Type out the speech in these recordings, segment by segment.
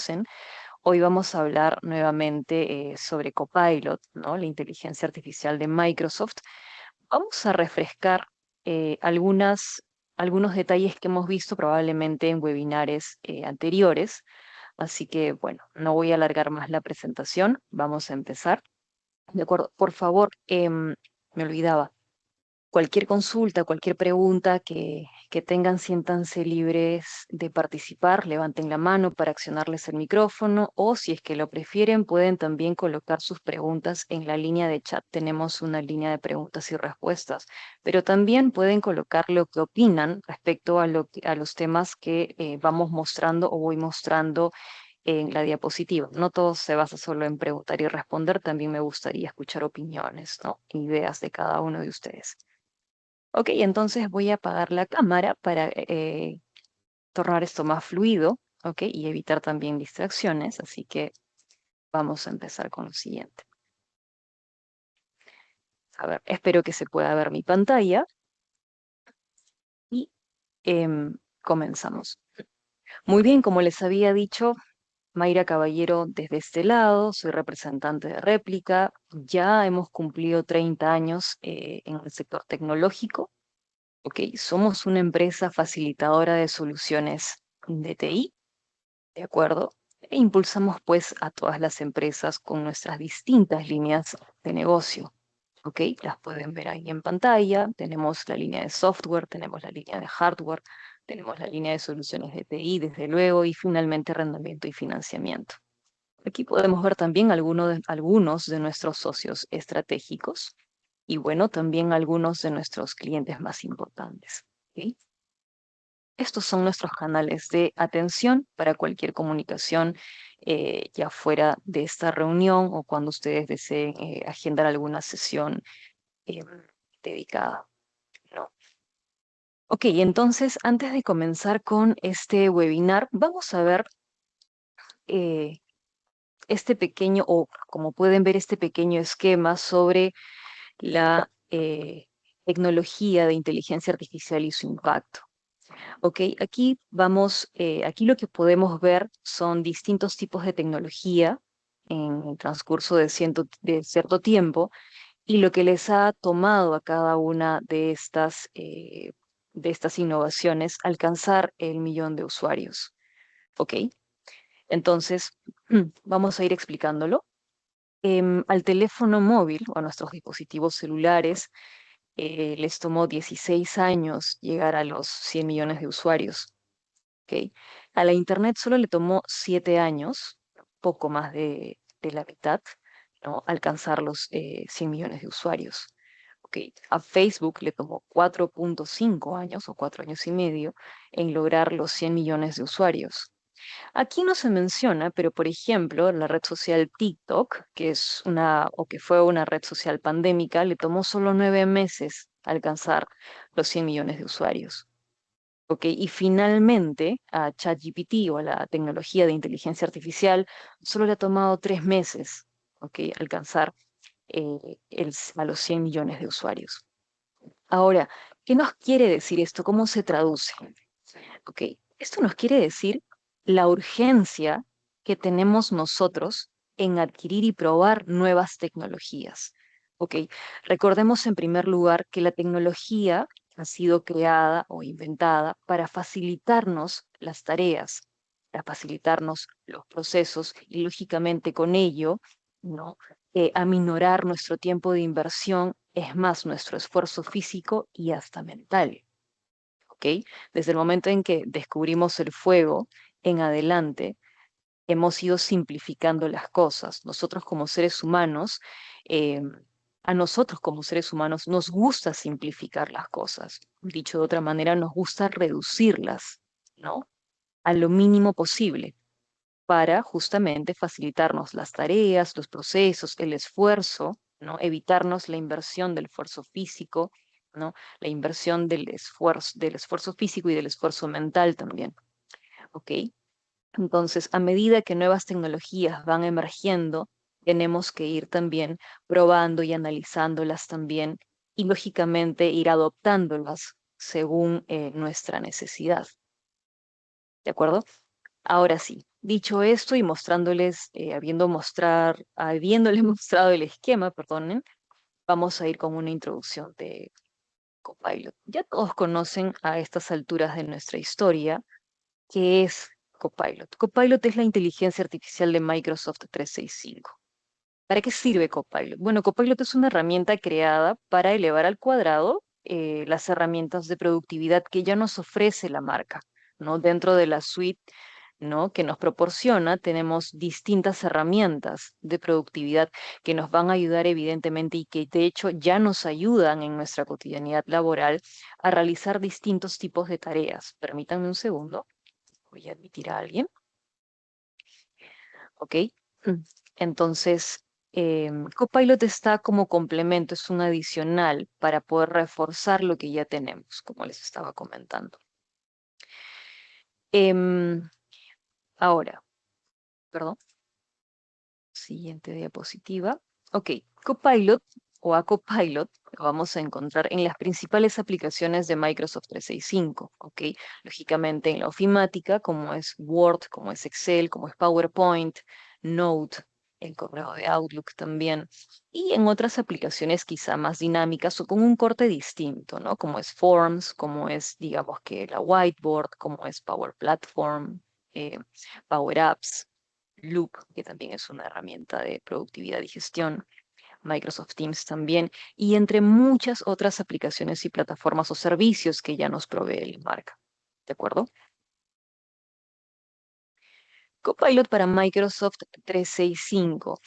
conocen. Hoy vamos a hablar nuevamente sobre Copilot, ¿no? La inteligencia artificial de Microsoft. Vamos a refrescar algunos detalles que hemos visto probablemente en webinares anteriores. Así que, bueno, no voy a alargar más la presentación. Vamos a empezar. De acuerdo. Por favor, me olvidaba. Cualquier consulta, cualquier pregunta que tengan, siéntanse libres de participar, levanten la mano para accionarles el micrófono o si es que lo prefieren, pueden también colocar sus preguntas en la línea de chat. Tenemos una línea de preguntas y respuestas, pero también pueden colocar lo que opinan respecto a los temas que vamos mostrando o voy mostrando en la diapositiva. No todo se basa solo en preguntar y responder, también me gustaría escuchar opiniones, ¿no? Ideas de cada uno de ustedes. Ok, entonces voy a apagar la cámara para tornar esto más fluido, ok, y evitar también distracciones, así que vamos a empezar con lo siguiente. A ver, espero que se pueda ver mi pantalla y comenzamos. Muy bien, como les había dicho, Mayra Caballero desde este lado, soy representante de Réplica, ya hemos cumplido 30 años en el sector tecnológico. Ok, somos una empresa facilitadora de soluciones de TI, ¿de acuerdo? E impulsamos pues a todas las empresas con nuestras distintas líneas de negocio. Ok, las pueden ver ahí en pantalla. Tenemos la línea de software, tenemos la línea de hardware, tenemos la línea de soluciones de TI, desde luego, y finalmente arrendamiento y financiamiento. Aquí podemos ver también algunos de nuestros socios estratégicos y bueno, también algunos de nuestros clientes más importantes. ¿Ok? Estos son nuestros canales de atención para cualquier comunicación, ya fuera de esta reunión o cuando ustedes deseen agendar alguna sesión eh, dedicada, ¿no? Ok, entonces antes de comenzar con este webinar, vamos a ver eh, este pequeño, o como pueden ver, este pequeño esquema sobre la tecnología de inteligencia artificial y su impacto. Ok, aquí lo que podemos ver son distintos tipos de tecnología en el transcurso de cierto tiempo y lo que les ha tomado a cada una de estas innovaciones alcanzar el millón de usuarios. Ok, entonces vamos a ir explicándolo. Al teléfono móvil o a nuestros dispositivos celulares les tomó 16 años llegar a los 100 millones de usuarios. ¿Ok? A la Internet solo le tomó 7 años, poco más de la mitad, ¿no? Alcanzar los 100 millones de usuarios. ¿Ok? A Facebook le tomó 4,5 años o 4 años y medio en lograr los 100 millones de usuarios. Aquí no se menciona, pero por ejemplo, la red social TikTok, que fue una red social pandémica, le tomó solo 9 meses alcanzar los 100 millones de usuarios. ¿Ok? Y finalmente a ChatGPT o a la tecnología de inteligencia artificial solo le ha tomado 3 meses, ¿ok? Alcanzar a los 100 millones de usuarios. Ahora, ¿qué nos quiere decir esto? ¿Cómo se traduce? ¿Ok? Esto nos quiere decir la urgencia que tenemos nosotros en adquirir y probar nuevas tecnologías. ¿Ok? Recordemos en primer lugar que la tecnología ha sido creada o inventada para facilitarnos las tareas, para facilitarnos los procesos y lógicamente con ello, ¿no? Aminorar nuestro tiempo de inversión, es más, nuestro esfuerzo físico y hasta mental. ¿Ok? Desde el momento en que descubrimos el fuego en adelante, hemos ido simplificando las cosas. Nosotros como seres humanos, eh, a nosotros como seres humanos nos gusta simplificar las cosas. Dicho de otra manera, nos gusta reducirlas, ¿no? A lo mínimo posible para justamente facilitarnos las tareas, los procesos, el esfuerzo, ¿no? Evitarnos la inversión del esfuerzo físico, ¿no? La inversión del esfuerzo físico y del esfuerzo mental también. ¿Ok? Entonces, a medida que nuevas tecnologías van emergiendo, tenemos que ir también probando y analizándolas también y lógicamente ir adoptándolas según nuestra necesidad. ¿De acuerdo? Ahora sí, Dicho esto y mostrándoles, habiéndoles mostrado el esquema, perdonen, vamos a ir con una introducción de Copilot. Ya todos conocen a estas alturas de nuestra historia qué es Copilot. Copilot es la inteligencia artificial de Microsoft 365. ¿Para qué sirve Copilot? Bueno, Copilot es una herramienta creada para elevar al cuadrado las herramientas de productividad que ya nos ofrece la marca, ¿no? Dentro de la suite, ¿no? que nos proporciona, tenemos distintas herramientas de productividad que nos van a ayudar evidentemente y que de hecho ya nos ayudan en nuestra cotidianidad laboral a realizar distintos tipos de tareas. Permítanme un segundo, voy a admitir a alguien, ¿ok? Entonces, Copilot está como complemento, es un adicional para poder reforzar lo que ya tenemos, como les estaba comentando. Em, Ahora, perdón, siguiente diapositiva. Ok, Copilot o a Copilot lo vamos a encontrar en las principales aplicaciones de Microsoft 365, ¿ok? Lógicamente en la ofimática, como es Word, como es Excel, como es PowerPoint, Note, el correo de Outlook también, y en otras aplicaciones quizá más dinámicas o con un corte distinto, ¿no? Como es Forms, como es, digamos que la Whiteboard, como es Power Platform, eh, Power Apps. Loop, que también es una herramienta de productividad y gestión, Microsoft Teams también, y entre muchas otras aplicaciones y plataformas o servicios que ya nos provee la marca. ¿De acuerdo? Copilot para Microsoft 365.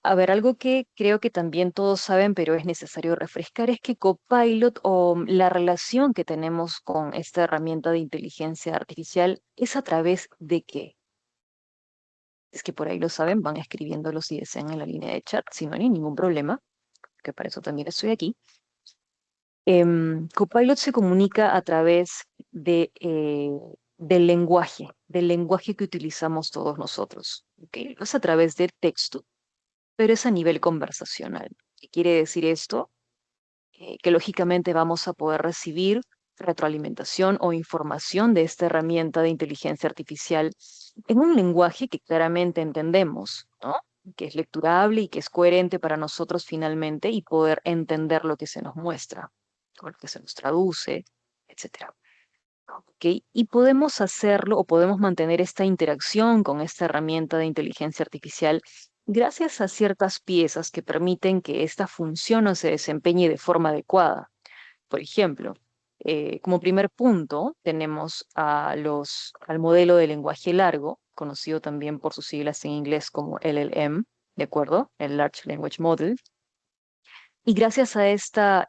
A ver, algo que creo que también todos saben, pero es necesario refrescar, es que Copilot o la relación que tenemos con esta herramienta de inteligencia artificial es a través de qué. Es que por ahí lo saben, van escribiéndolo si desean en la línea de chat, si no hay ningún problema, que para eso también estoy aquí. Copilot se comunica a través del lenguaje que utilizamos todos nosotros. ¿Ok? No es a través de texto, pero es a nivel conversacional. ¿Qué quiere decir esto? Que lógicamente vamos a poder recibir retroalimentación o información de esta herramienta de inteligencia artificial en un lenguaje que claramente entendemos, ¿no? Que es lecturable y que es coherente para nosotros finalmente y poder entender lo que se nos muestra, o lo que se nos traduce, etcétera. ¿Ok? Y podemos hacerlo o podemos mantener esta interacción con esta herramienta de inteligencia artificial gracias a ciertas piezas que permiten que esta funcione o se desempeñe de forma adecuada. Por ejemplo, como primer punto tenemos al modelo de lenguaje largo, conocido también por sus siglas en inglés como LLM, ¿de acuerdo? El Large Language Model. Y gracias a esta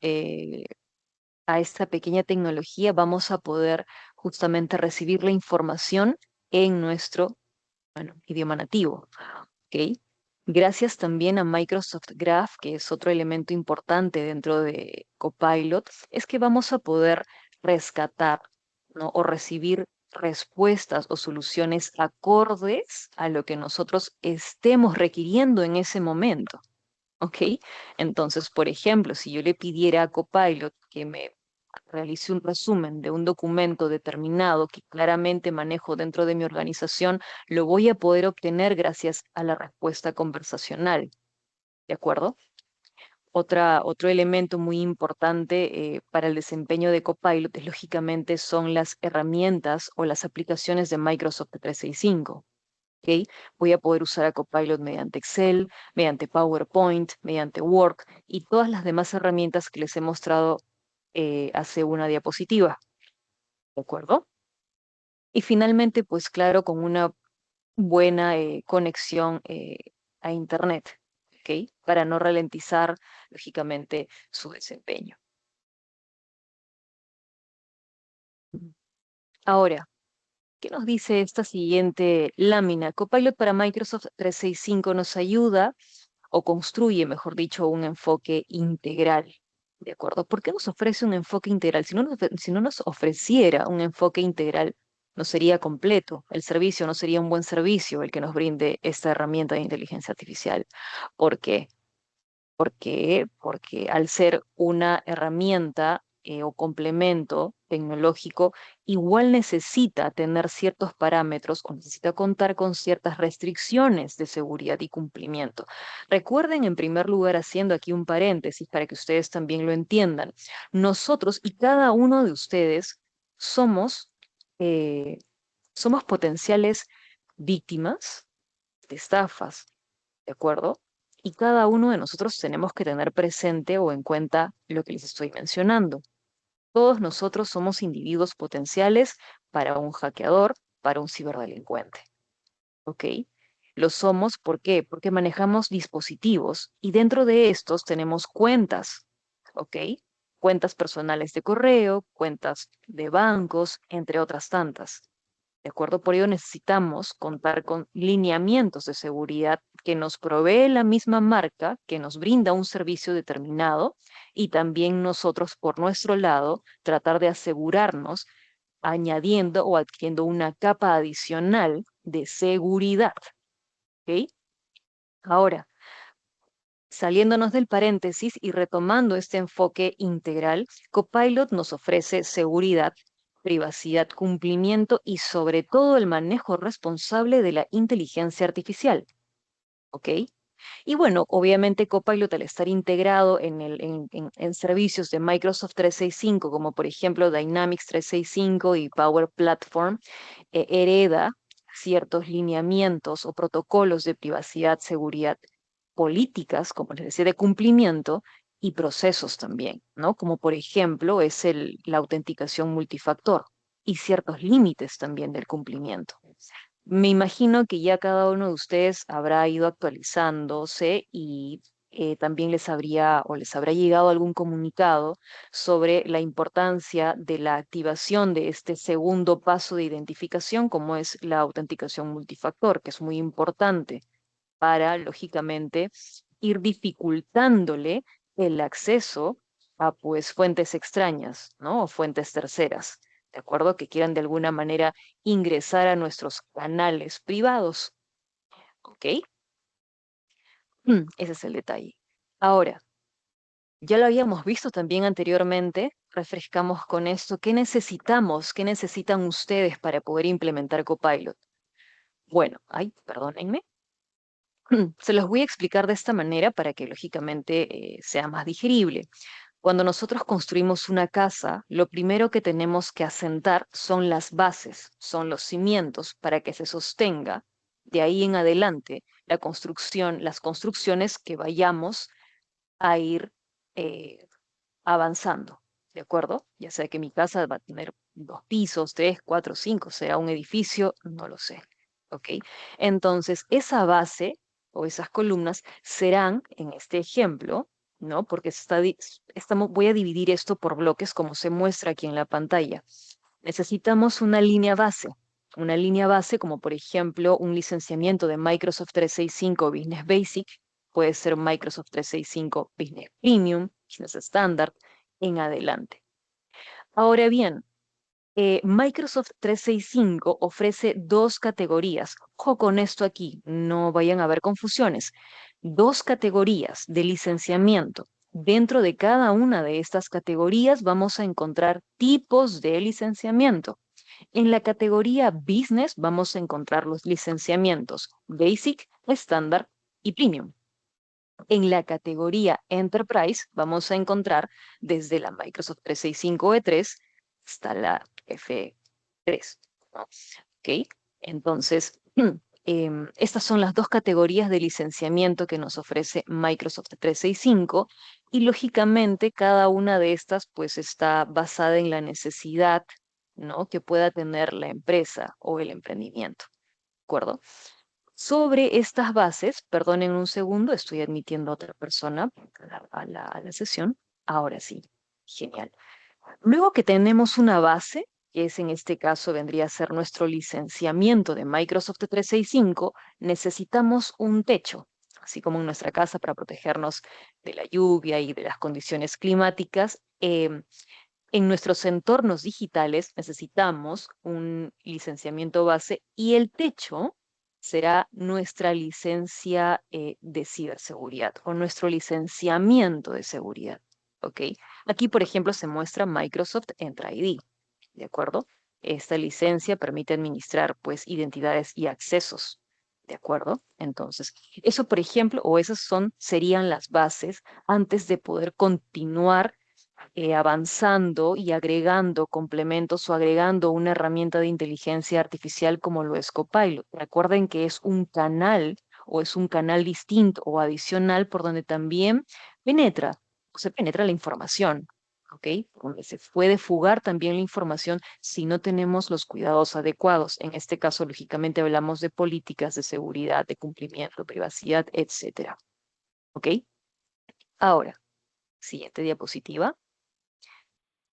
pequeña tecnología vamos a poder justamente recibir la información en nuestro, bueno, idioma nativo, ¿ok? Gracias también a Microsoft Graph, que es otro elemento importante dentro de Copilot, es que vamos a poder rescatar, ¿no? o recibir respuestas o soluciones acordes a lo que nosotros estemos requiriendo en ese momento. ¿Ok? Entonces, por ejemplo, si yo le pidiera a Copilot que me realice un resumen de un documento determinado que claramente manejo dentro de mi organización, lo voy a poder obtener gracias a la respuesta conversacional. ¿De acuerdo? Otro elemento muy importante para el desempeño de Copilot lógicamente son las herramientas o las aplicaciones de Microsoft 365. ¿Ok? Voy a poder usar a Copilot mediante Excel, mediante PowerPoint, mediante Word y todas las demás herramientas que les he mostrado hace una diapositiva. ¿De acuerdo? Y finalmente, pues claro, con una buena conexión a Internet, ¿ok? Para no ralentizar, lógicamente, su desempeño. Ujú. Ahora, ¿qué nos dice esta siguiente lámina? Copilot para Microsoft 365 nos ayuda o construye, mejor dicho, un enfoque integral. ¿De acuerdo? ¿Por qué nos ofrece un enfoque integral? Si no nos ofreciera un enfoque integral, no sería completo. El servicio no sería un buen servicio el que nos brinde esta herramienta de inteligencia artificial. ¿Por qué? Porque al ser una herramienta o complemento tecnológico igual necesita tener ciertos parámetros o necesita contar con ciertas restricciones de seguridad y cumplimiento. Recuerden, en primer lugar, haciendo aquí un paréntesis para que ustedes también lo entiendan, nosotros y cada uno de ustedes somos, eh, somos potenciales víctimas de estafas, ¿de acuerdo? Y cada uno de nosotros tenemos que tener presente o en cuenta lo que les estoy mencionando. Todos nosotros somos individuos potenciales para un hackeador, para un ciberdelincuente, ¿ok? Lo somos, ¿por qué? Porque manejamos dispositivos y dentro de estos tenemos cuentas, ¿ok? Cuentas personales de correo, cuentas de bancos, entre otras tantas. ¿De acuerdo? Por ello necesitamos contar con lineamientos de seguridad que nos provee la misma marca, que nos brinda un servicio determinado y también nosotros por nuestro lado tratar de asegurarnos añadiendo o adquiriendo una capa adicional de seguridad. ¿Ok? Ahora, saliéndonos del paréntesis y retomando este enfoque integral, Copilot nos ofrece seguridad, privacidad, cumplimiento y sobre todo el manejo responsable de la inteligencia artificial. ¿Ok? Y bueno, obviamente Copilot al estar integrado en servicios de Microsoft 365, como por ejemplo Dynamics 365 y Power Platform, hereda ciertos lineamientos o protocolos de privacidad, seguridad, políticas, como les decía, de cumplimiento y procesos también, ¿no? Como por ejemplo es la autenticación multifactor y ciertos límites también del cumplimiento. Me imagino que ya cada uno de ustedes habrá ido actualizándose y también les habría o les habrá llegado algún comunicado sobre la importancia de la activación de este segundo paso de identificación, como es la autenticación multifactor, que es muy importante para, lógicamente, ir dificultándole el acceso a pues fuentes extrañas, ¿no? O fuentes terceras, ¿de acuerdo? Que quieran de alguna manera ingresar a nuestros canales privados, ¿ok? Ese es el detalle. Ahora, ya lo habíamos visto también anteriormente, refrescamos con esto, ¿qué necesitamos? ¿Qué necesitan ustedes para poder implementar Copilot? Bueno, ay, perdónenme. Se los voy a explicar de esta manera para que lógicamente sea más digerible. Cuando nosotros construimos una casa, lo primero que tenemos que asentar son las bases, son los cimientos para que se sostenga. De ahí en adelante, la construcción, las construcciones que vayamos a ir eh, avanzando, ¿de acuerdo? Ya sea que mi casa va a tener 2 pisos, 3, 4, 5, será un edificio, no lo sé, ¿ok? Entonces, esa base o esas columnas serán, en este ejemplo, ¿no? Porque voy a dividir esto por bloques como se muestra aquí en la pantalla. Necesitamos una línea base como por ejemplo un licenciamiento de Microsoft 365 Business Basic, puede ser Microsoft 365 Business Premium, Business Standard, en adelante. Ahora bien, Microsoft 365 ofrece 2 categorías. Ojo con esto aquí, no vayan a haber confusiones. 2 categorías de licenciamiento. Dentro de cada una de estas categorías vamos a encontrar tipos de licenciamiento. En la categoría Business vamos a encontrar los licenciamientos Basic, Standard y Premium. En la categoría Enterprise vamos a encontrar desde la Microsoft 365 E3 hasta la F3, ¿no? ¿Ok? Entonces, estas son las 2 categorías de licenciamiento que nos ofrece Microsoft 365 y lógicamente cada una de estas pues está basada en la necesidad, ¿no? Que pueda tener la empresa o el emprendimiento, ¿de acuerdo? Sobre estas bases, perdonen un segundo, estoy admitiendo a otra persona a la sesión. Ahora sí, genial. Luego que tenemos una base, que es en este caso vendría a ser nuestro licenciamiento de Microsoft 365, necesitamos un techo, así como en nuestra casa para protegernos de la lluvia y de las condiciones climáticas. En nuestros entornos digitales necesitamos un licenciamiento base y el techo será nuestra licencia de ciberseguridad o nuestro licenciamiento de seguridad. ¿Ok? Aquí, por ejemplo, se muestra Microsoft Entra ID. ¿de acuerdo? Esta licencia permite administrar, pues, identidades y accesos, ¿de acuerdo? Entonces, eso, por ejemplo, o esas serían las bases antes de poder continuar avanzando y agregando complementos o agregando una herramienta de inteligencia artificial como lo es Copilot. Recuerden que es un canal o es un canal distinto o adicional por donde también penetra, se penetra la información. ¿Ok? Donde se puede fugar también la información si no tenemos los cuidados adecuados. En este caso, lógicamente, hablamos de políticas de seguridad, de cumplimiento, privacidad, etcétera. ¿Ok? Ahora, siguiente diapositiva.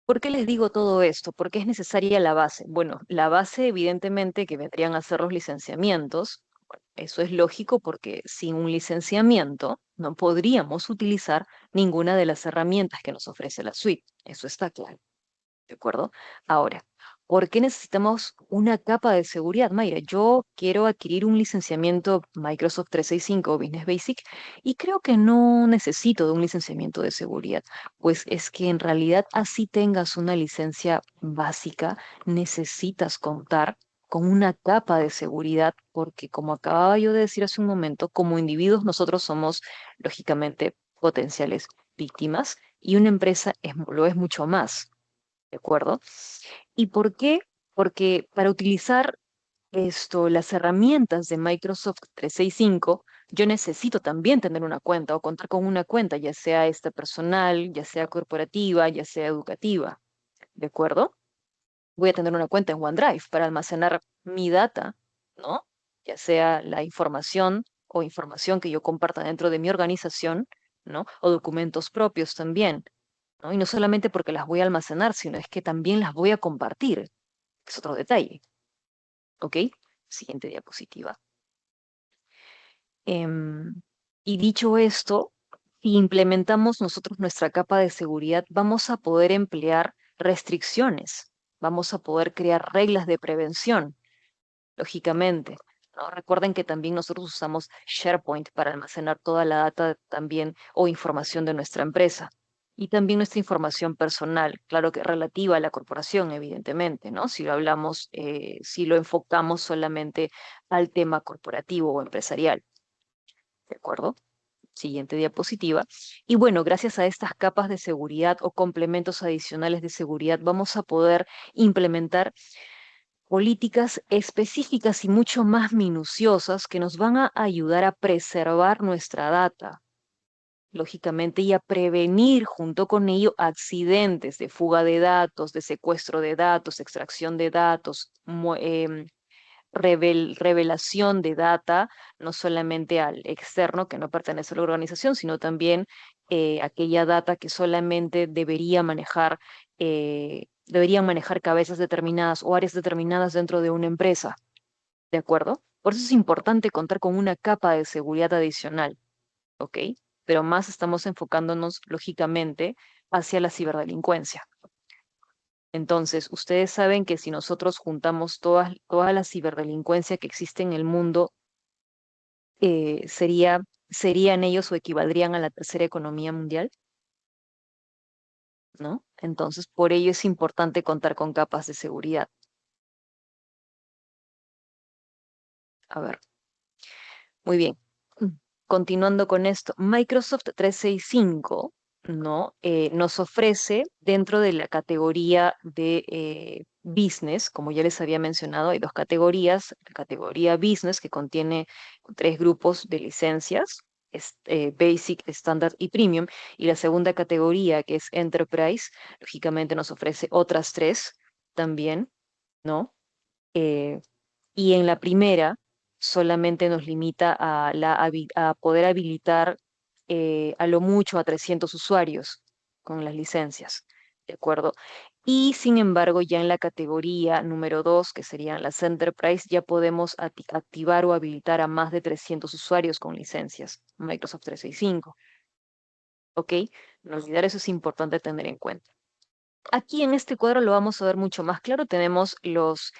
¿Por qué les digo todo esto? ¿Por qué es necesaria la base? Bueno, la base evidentemente que vendrían a ser los licenciamientos. Bueno, eso es lógico porque sin un licenciamiento no podríamos utilizar ninguna de las herramientas que nos ofrece la suite. Eso está claro. ¿De acuerdo? Ahora, ¿por qué necesitamos una capa de seguridad, Mayra? Yo quiero adquirir un licenciamiento Microsoft 365 o Business Basic y creo que no necesito de un licenciamiento de seguridad, pues es que en realidad así tengas una licencia básica, necesitas contar con una capa de seguridad, porque como acababa yo de decir hace un momento, como individuos nosotros somos lógicamente potenciales víctimas y una empresa lo es mucho más. ¿De acuerdo? ¿Y por qué? Porque para utilizar las herramientas de Microsoft 365, yo necesito también tener una cuenta o contar con una cuenta, ya sea esta personal, ya sea corporativa, ya sea educativa. ¿De acuerdo? Voy a tener una cuenta en OneDrive para almacenar mi data, ¿no? Ya sea la información o información que yo comparta dentro de mi organización, ¿no? O documentos propios también, ¿no? Y no solamente porque las voy a almacenar, sino es que también las voy a compartir. Es otro detalle, ¿ok? Siguiente diapositiva. Em, y dicho esto, si implementamos nosotros nuestra capa de seguridad, vamos a poder emplear restricciones, vamos a poder crear reglas de prevención, lógicamente, ¿no? Recuerden que también nosotros usamos SharePoint para almacenar toda la data también o información de nuestra empresa. Y también nuestra información personal, claro que relativa a la corporación, evidentemente, ¿no? Si lo hablamos, si lo enfocamos solamente al tema corporativo o empresarial, ¿de acuerdo? Siguiente diapositiva. Y bueno, gracias a estas capas de seguridad o complementos adicionales de seguridad, vamos a poder implementar políticas específicas y mucho más minuciosas que nos van a ayudar a preservar nuestra data, lógicamente, y a prevenir junto con ello accidentes de fuga de datos, de secuestro de datos, extracción de datos, revelación de data, no solamente al externo que no pertenece a la organización, sino también aquella data que solamente deberían manejar cabezas determinadas o áreas determinadas dentro de una empresa, ¿de acuerdo? Por eso es importante contar con una capa de seguridad adicional, ¿ok? Pero más estamos enfocándonos, lógicamente, hacia la ciberdelincuencia. Entonces, ustedes saben que si nosotros juntamos toda la ciberdelincuencia que existe en el mundo, serían ellos o equivaldrían a la tercera economía mundial, ¿no? Entonces, por ello es importante contar con capas de seguridad. A ver, muy bien. Mm. Continuando con esto, Microsoft 365, ¿no? Nos ofrece dentro de la categoría de business, como ya les había mencionado, hay dos categorías. La categoría business, que contiene tres grupos de licencias, Basic, Standard y Premium, y la segunda categoría, que es Enterprise, lógicamente nos ofrece otras tres también, ¿no? Eh, y en la primera solamente nos limita a poder habilitar a lo mucho a 300 usuarios con las licencias, ¿de acuerdo? Y sin embargo, ya en la categoría número 2, que serían las Enterprise, ya podemos activar o habilitar a más de 300 usuarios con licencias Microsoft 365, ¿ok? No olvidar, eso es importante tener en cuenta. Aquí en este cuadro lo vamos a ver mucho más claro. Tenemos los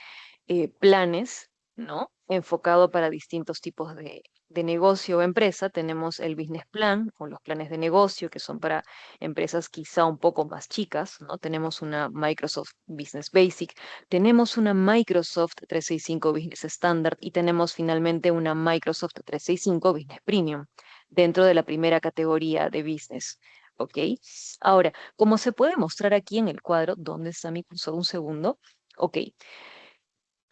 planes ¿no? Enfocado para distintos tipos de negocio o empresa. Tenemos el business plan o los planes de negocio que son para empresas quizá un poco más chicas, ¿no? Tenemos una Microsoft Business Basic, tenemos una Microsoft 365 Business Standard y tenemos finalmente una Microsoft 365 Business Premium dentro de la primera categoría de business. ¿Ok? Ahora, como se puede mostrar aquí en el cuadro, ¿dónde está mi cursor? Un segundo. Ok,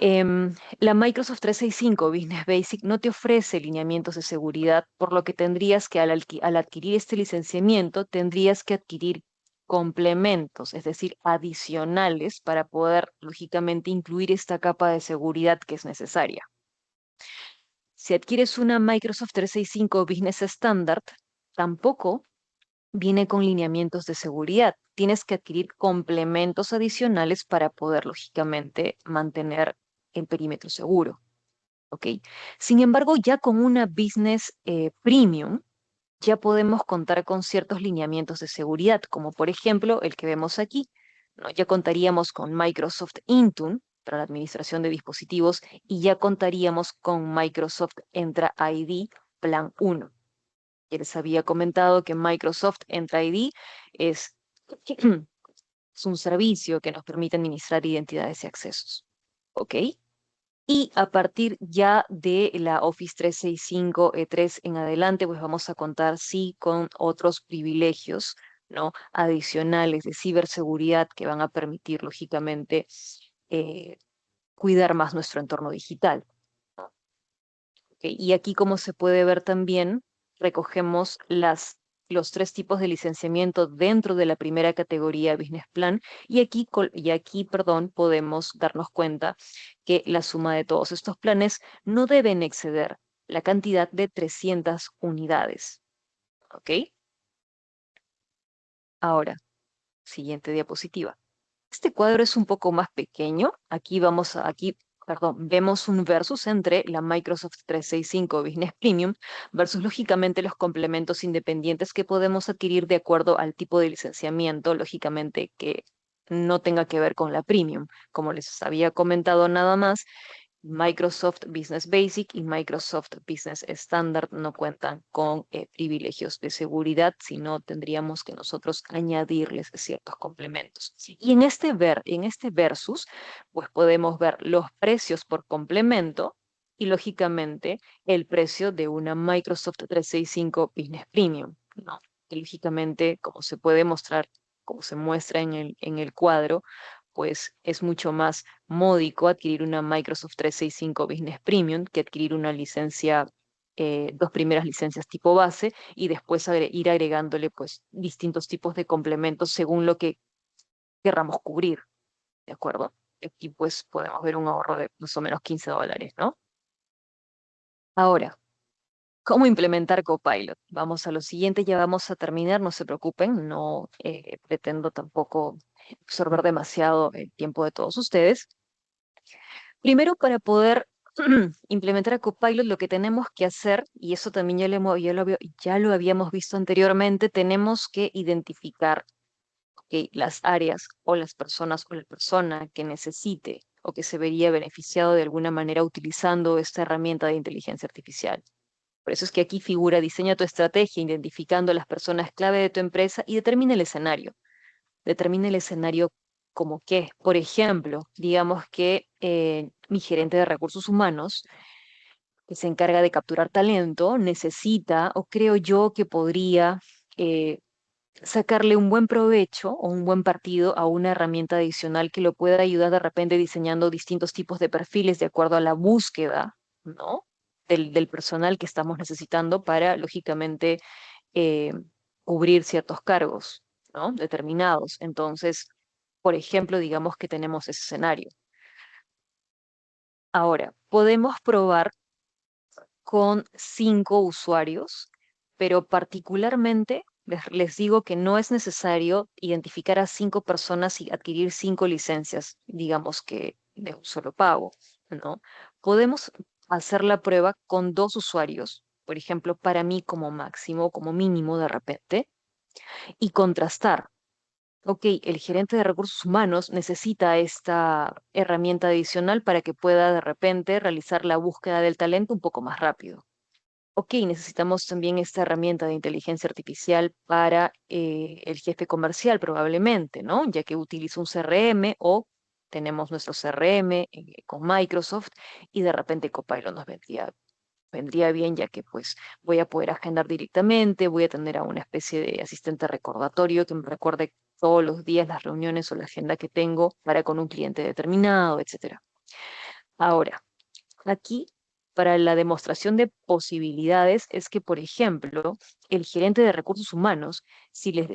la Microsoft 365 Business Basic no te ofrece lineamientos de seguridad, por lo que tendrías que al adquirir este licenciamiento, tendrías que adquirir complementos, es decir, adicionales para poder, lógicamente, incluir esta capa de seguridad que es necesaria. Si adquieres una Microsoft 365 Business Standard, tampoco viene con lineamientos de seguridad. Tienes que adquirir complementos adicionales para poder, lógicamente, mantener el perímetro seguro. ¿Ok? Sin embargo, ya con una Business Premium, ya podemos contar con ciertos lineamientos de seguridad, como por ejemplo el que vemos aquí, ¿no? Ya contaríamos con Microsoft Intune para la administración de dispositivos y ya contaríamos con Microsoft Entra ID Plan 1. Ya les había comentado que Microsoft Entra ID es, es un servicio que nos permite administrar identidades y accesos. ¿Ok? Y a partir ya de la Office 365 E3 en adelante, pues vamos a contar sí con otros privilegios, ¿no? Adicionales de ciberseguridad que van a permitir, lógicamente, eh, cuidar más nuestro entorno digital. ¿Ok? Y aquí, como se puede ver también, recogemos los tres tipos de licenciamiento dentro de la primera categoría Business Plan perdón, podemos darnos cuenta que la suma de todos estos planes no deben exceder la cantidad de 300 unidades. ¿Ok? Ahora, siguiente diapositiva. Este cuadro es un poco más pequeño. Perdón, vemos un versus entre la Microsoft 365 Business Premium versus, lógicamente, los complementos independientes que podemos adquirir de acuerdo al tipo de licenciamiento, lógicamente, que no tenga que ver con la Premium. Como les había comentado nada más, Microsoft Business Basic y Microsoft Business Standard no cuentan con privilegios de seguridad, sino tendríamos que nosotros añadirles ciertos complementos. Y en este versus, pues podemos ver los precios por complemento y, lógicamente, el precio de una Microsoft 365 Business Premium, ¿no? Que, lógicamente, como se puede mostrar, como se muestra en el cuadro, pues es mucho más módico adquirir una Microsoft 365 Business Premium que adquirir una licencia, dos primeras licencias tipo base y después ir agregándole pues distintos tipos de complementos según lo que querramos cubrir, ¿de acuerdo? Aquí pues podemos ver un ahorro de más o menos $15, ¿no? Ahora, ¿cómo implementar Copilot? Vamos a lo siguiente, ya vamos a terminar, no se preocupen, no pretendo tampoco absorber demasiado el tiempo de todos ustedes. Primero, para poder implementar a Copilot, lo que tenemos que hacer, y eso también ya lo habíamos visto anteriormente, tenemos que identificar, ¿ok?, las áreas o las personas o la persona que necesite o que se vería beneficiado de alguna manera utilizando esta herramienta de inteligencia artificial. Por eso es que aquí figura: diseña tu estrategia identificando a las personas clave de tu empresa y determina el escenario. Determina el escenario como que, por ejemplo, digamos que mi gerente de recursos humanos, que se encarga de capturar talento, necesita o creo yo que podría eh, sacarle un buen provecho o un buen partido a una herramienta adicional que lo pueda ayudar de repente diseñando distintos tipos de perfiles de acuerdo a la búsqueda, ¿no? Del personal que estamos necesitando para, lógicamente, eh, cubrir ciertos cargos, ¿no? Determinados. Entonces, por ejemplo, digamos que tenemos ese escenario. Ahora, podemos probar con 5 usuarios, pero particularmente les digo que no es necesario identificar a 5 personas y adquirir 5 licencias, digamos que de un solo pago, ¿no? Podemos hacer la prueba con 2 usuarios, por ejemplo, para mí como máximo, como mínimo de repente, y contrastar. ok, el gerente de recursos humanos necesita esta herramienta adicional para que pueda de repente realizar la búsqueda del talento un poco más rápido. Ok, necesitamos también esta herramienta de inteligencia artificial para el jefe comercial probablemente, ¿no? Ya que utiliza un CRM o tenemos nuestro CRM con Microsoft y de repente Copilot nos vendría bien ya que pues voy a poder agendar directamente, voy a tener a una especie de asistente recordatorio que me recuerde todos los días las reuniones o la agenda que tengo para con un cliente determinado, etcétera. Ahora, aquí, para la demostración de posibilidades, es que, por ejemplo, el gerente de recursos humanos, si les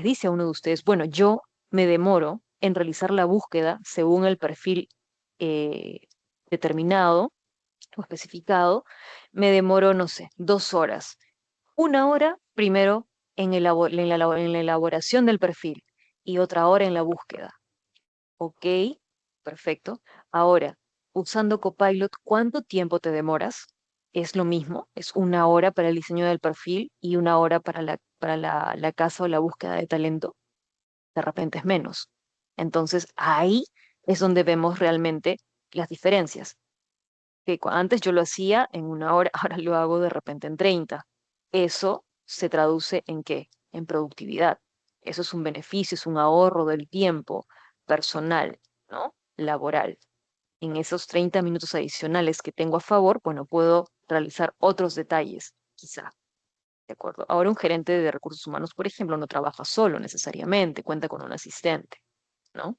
dice a uno de ustedes, bueno, yo me demoro en realizar la búsqueda según el perfil eh, determinado o especificado, me demoro, no sé, 2 horas. Una hora primero en la elaboración del perfil y otra hora en la búsqueda. Ok, perfecto. Ahora, usando Copilot, ¿cuánto tiempo te demoras? Es lo mismo, es una hora para el diseño del perfil y una hora para la casa o la búsqueda de talento. De repente es menos. Entonces, ahí es donde vemos realmente las diferencias. Que antes yo lo hacía en una hora, ahora lo hago de repente en 30. Eso se traduce en qué? En productividad. Eso es un beneficio, es un ahorro del tiempo personal, ¿no? Laboral. En esos 30 minutos adicionales que tengo a favor, bueno, puedo realizar otros detalles, quizá. ¿De acuerdo? Ahora un gerente de recursos humanos, por ejemplo, no trabaja solo necesariamente, cuenta con un asistente, ¿no?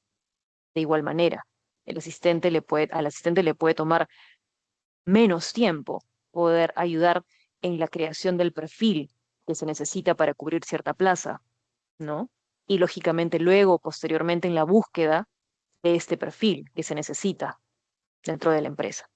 De igual manera, al asistente le puede tomar menos tiempo poder ayudar en la creación del perfil que se necesita para cubrir cierta plaza, ¿no? Y lógicamente luego, posteriormente, en la búsqueda de este perfil que se necesita dentro de la empresa.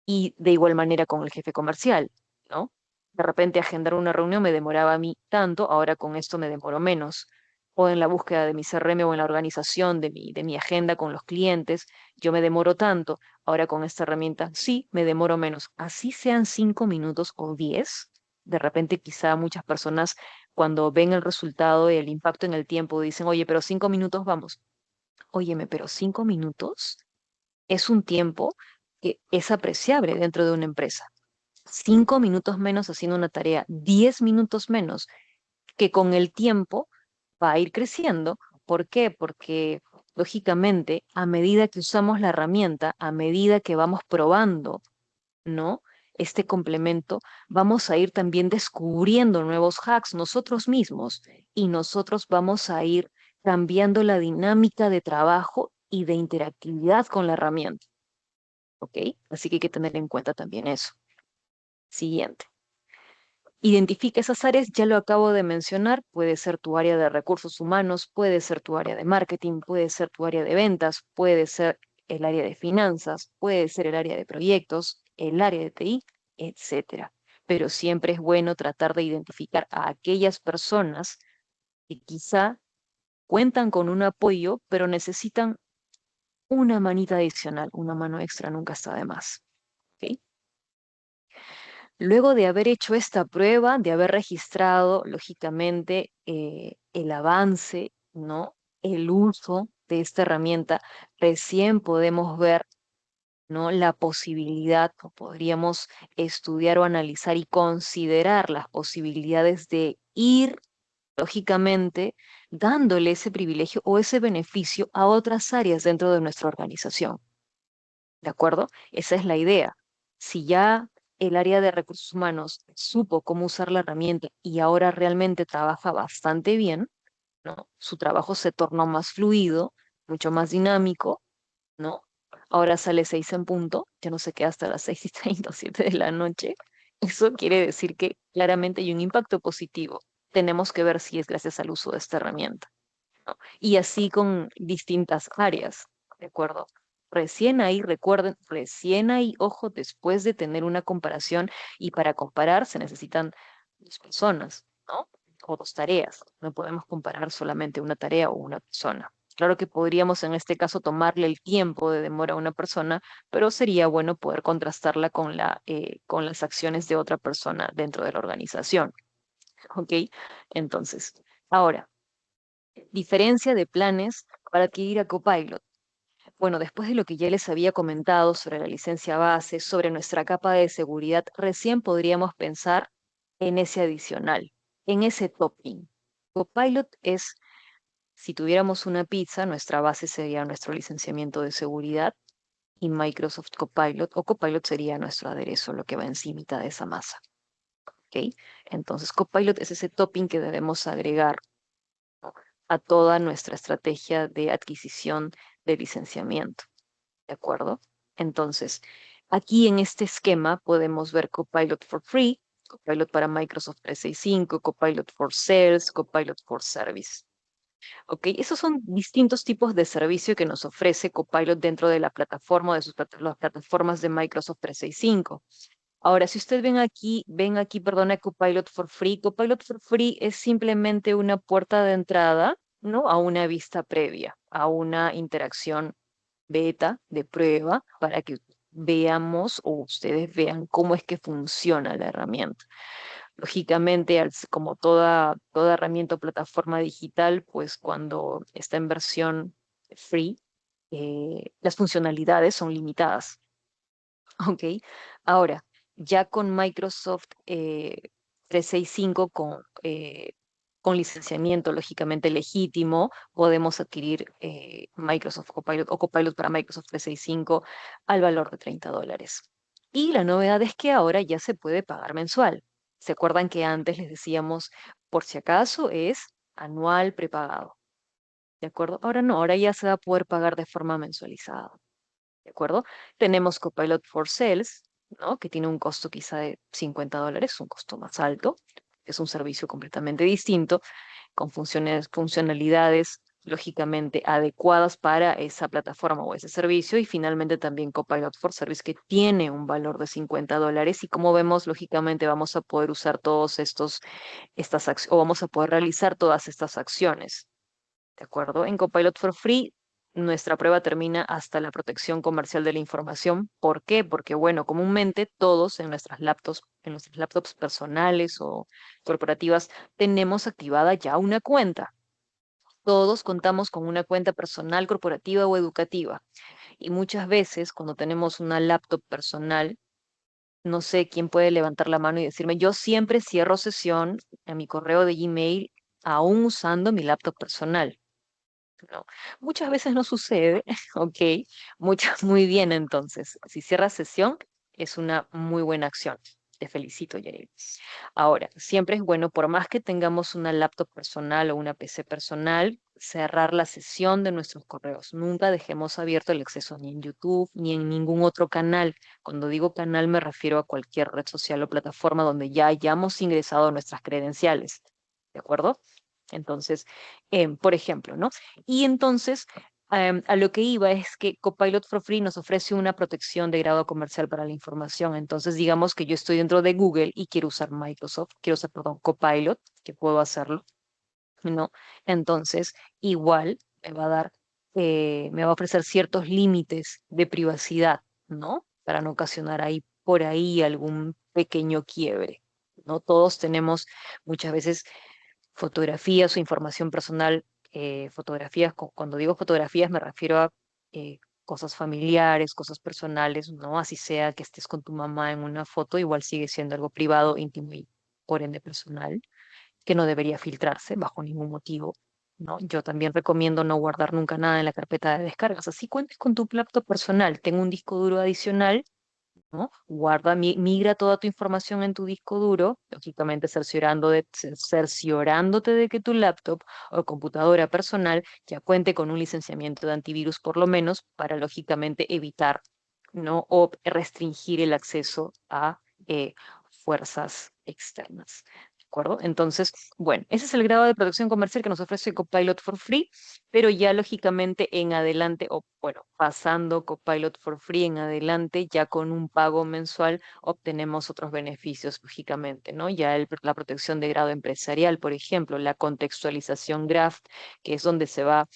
Y de igual manera con el jefe comercial, ¿no? De repente agendar una reunión me demoraba a mí tanto, ahora con esto me demoro menos. O en la búsqueda de mi CRM o en la organización de mi agenda con los clientes, yo me demoro tanto, ahora con esta herramienta sí me demoro menos. Así sean 5 minutos o 10, de repente quizá muchas personas cuando ven el resultado y el impacto en el tiempo dicen, oye, pero 5 minutos vamos. Óyeme, pero 5 minutos es un tiempo que es apreciable dentro de una empresa. 5 minutos menos haciendo una tarea, 10 minutos menos, que con el tiempo va a ir creciendo. ¿Por qué? Porque lógicamente, a medida que usamos la herramienta, a medida que vamos probando, ¿no? Este complemento, vamos a ir también descubriendo nuevos hacks nosotros mismos y nosotros vamos a ir cambiando la dinámica de trabajo y de interactividad con la herramienta. ¿Ok? Así que hay que tener en cuenta también eso. Siguiente. Identifica esas áreas, ya lo acabo de mencionar, puede ser tu área de recursos humanos, puede ser tu área de marketing, puede ser tu área de ventas, puede ser el área de finanzas, puede ser el área de proyectos, el área de TI, etcétera. Pero siempre es bueno tratar de identificar a aquellas personas que quizá cuentan con un apoyo, pero necesitan una manita adicional, una mano extra nunca está de más. ¿Ok? Luego de haber hecho esta prueba, de haber registrado, lógicamente, el avance, ¿no? El uso de esta herramienta, recién podemos ver, ¿no? La posibilidad, o podríamos estudiar o analizar y considerar las posibilidades de ir, lógicamente, dándole ese privilegio o ese beneficio a otras áreas dentro de nuestra organización. ¿De acuerdo? Esa es la idea. Si ya el área de recursos humanos supo cómo usar la herramienta y ahora realmente trabaja bastante bien, ¿no? Su trabajo se tornó más fluido, mucho más dinámico, ¿no? Ahora sale 6 en punto, ya no se queda hasta las 6:30 o 7 de la noche. Eso quiere decir que claramente hay un impacto positivo. Tenemos que ver si es gracias al uso de esta herramienta, ¿no? Y así con distintas áreas, ¿de acuerdo? Recién ahí, recuerden, recién ahí, ojo, después de tener una comparación, y para comparar se necesitan 2 personas, ¿no? O 2 tareas. No podemos comparar solamente una tarea o una persona. Claro que podríamos en este caso tomarle el tiempo de demora a una persona, pero sería bueno poder contrastarla con las acciones de otra persona dentro de la organización. ¿Ok? Entonces, ahora. Diferencia de planes para adquirir a Copilot. Bueno, después de lo que ya les había comentado sobre la licencia base, sobre nuestra capa de seguridad, recién podríamos pensar en ese adicional, en ese topping. Copilot es, si tuviéramos una pizza, nuestra base sería nuestro licenciamiento de seguridad y Microsoft Copilot o Copilot sería nuestro aderezo, lo que va encimita de esa masa. ¿Ok? Entonces, Copilot es ese topping que debemos agregar, ¿no?, a toda nuestra estrategia de adquisición de licenciamiento. ¿De acuerdo? Entonces, aquí en este esquema podemos ver Copilot for Free, Copilot para Microsoft 365, Copilot for Sales, Copilot for Service. ¿Ok? Esos son distintos tipos de servicio que nos ofrece Copilot dentro de la plataforma, de las plataformas de Microsoft 365. Ahora, si ustedes ven aquí, perdona, Copilot for Free es simplemente una puerta de entrada, ¿no?, a una vista previa, a una interacción beta de prueba para que veamos o ustedes vean cómo es que funciona la herramienta. Lógicamente, como toda herramienta o plataforma digital, pues cuando está en versión free, las funcionalidades son limitadas. ¿Ok? Ahora, ya con Microsoft 365, con licenciamiento lógicamente legítimo, podemos adquirir Microsoft Copilot o Copilot para Microsoft 365 al valor de $30. Y la novedad es que ahora ya se puede pagar mensual. ¿Se acuerdan que antes les decíamos, por si acaso, es anual prepagado? ¿De acuerdo? Ahora no, ahora ya se va a poder pagar de forma mensualizada. ¿De acuerdo? Tenemos Copilot for Sales, ¿no?, que tiene un costo quizá de $50, un costo más alto. Es un servicio completamente distinto, con funcionalidades lógicamente adecuadas para esa plataforma o ese servicio. Y finalmente también Copilot for Service, que tiene un valor de $50. Y como vemos, lógicamente vamos a poder usar o vamos a poder realizar todas estas acciones. ¿De acuerdo? En Copilot for Free, nuestra prueba termina hasta la protección comercial de la información. ¿Por qué? Porque, bueno, comúnmente todos en nuestras laptops personales o corporativas, tenemos activada ya una cuenta. Todos contamos con una cuenta personal, corporativa o educativa. Y muchas veces, cuando tenemos una laptop personal, no sé quién puede levantar la mano y decirme, yo siempre cierro sesión en mi correo de Gmail, aún usando mi laptop personal. No, muchas veces no sucede, ok, muy bien entonces. Si cierras sesión, es una muy buena acción. Te felicito, Yeril. Ahora, siempre es bueno, por más que tengamos una laptop personal o una PC personal, cerrar la sesión de nuestros correos. Nunca dejemos abierto el acceso ni en YouTube ni en ningún otro canal. Cuando digo canal me refiero a cualquier red social o plataforma donde ya hayamos ingresado nuestras credenciales. ¿De acuerdo? Entonces, por ejemplo, ¿no? Y entonces, a lo que iba es que Copilot for Free nos ofrece una protección de grado comercial para la información. Entonces, digamos que yo estoy dentro de Google y quiero usar perdón, Copilot, que puedo hacerlo, ¿no? Entonces, igual me va a ofrecer ciertos límites de privacidad, ¿no? Para no ocasionar por ahí algún pequeño quiebre. No todos tenemos muchas veces fotografías o información personal. Cuando digo fotografías me refiero a cosas familiares, cosas personales, ¿no? Así sea que estés con tu mamá en una foto, igual sigue siendo algo privado, íntimo y por ende personal, que no debería filtrarse bajo ningún motivo, ¿no? Yo también recomiendo no guardar nunca nada en la carpeta de descargas. Así cuentes con tu laptop personal, tengo un disco duro adicional, ¿no? Migra toda tu información en tu disco duro, lógicamente cerciorándote de que tu laptop o computadora personal ya cuente con un licenciamiento de antivirus por lo menos para lógicamente evitar, ¿no?, o restringir el acceso a fuerzas externas. ¿De acuerdo? Entonces, bueno, ese es el grado de protección comercial que nos ofrece Copilot for Free, pero ya lógicamente en adelante, o bueno, pasando Copilot for Free en adelante, ya con un pago mensual obtenemos otros beneficios, lógicamente, ¿no? Ya la protección de grado empresarial, por ejemplo, la contextualización Graph, que es donde se va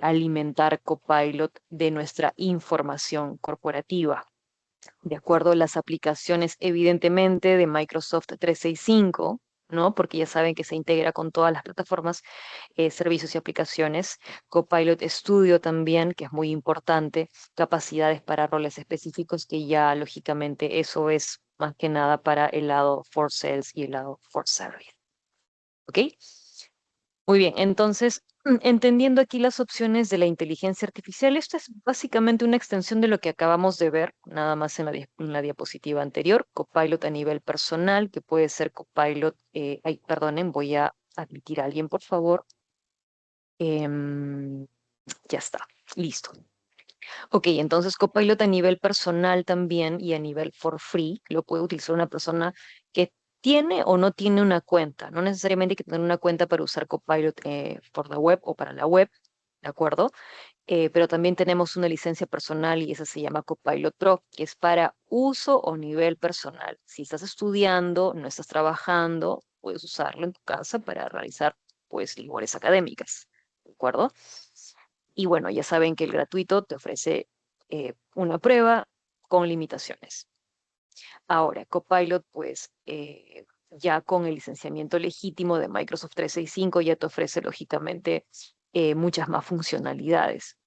alimentar Copilot de nuestra información corporativa. De acuerdo a las aplicaciones, evidentemente, de Microsoft 365, ¿no? Porque ya saben que se integra con todas las plataformas, servicios y aplicaciones. Copilot Studio también, que es muy importante, capacidades para roles específicos, que ya lógicamente eso es más que nada para el lado for sales y el lado for service. ¿Ok? Muy bien, entonces, entendiendo aquí las opciones de la inteligencia artificial, esto es básicamente una extensión de lo que acabamos de ver, nada más en en la diapositiva anterior, Copilot a nivel personal, que puede ser Copilot, ay, perdonen, voy a admitir a alguien, por favor. Em, ya está, listo. Ok, entonces Copilot a nivel personal también y a nivel for free lo puede utilizar una persona que tiene o no tiene una cuenta. No necesariamente hay que tener una cuenta para usar Copilot, por la web o para la web, ¿de acuerdo? Pero también tenemos una licencia personal y esa se llama Copilot Pro, que es para uso o nivel personal. Si estás estudiando, no estás trabajando, puedes usarlo en tu casa para realizar, pues, labores académicas, ¿de acuerdo? Y bueno, ya saben que el gratuito te ofrece, una prueba con limitaciones. Ahora, Copilot, pues, ya con el licenciamiento legítimo de Microsoft 365 ya te ofrece lógicamente, muchas más funcionalidades,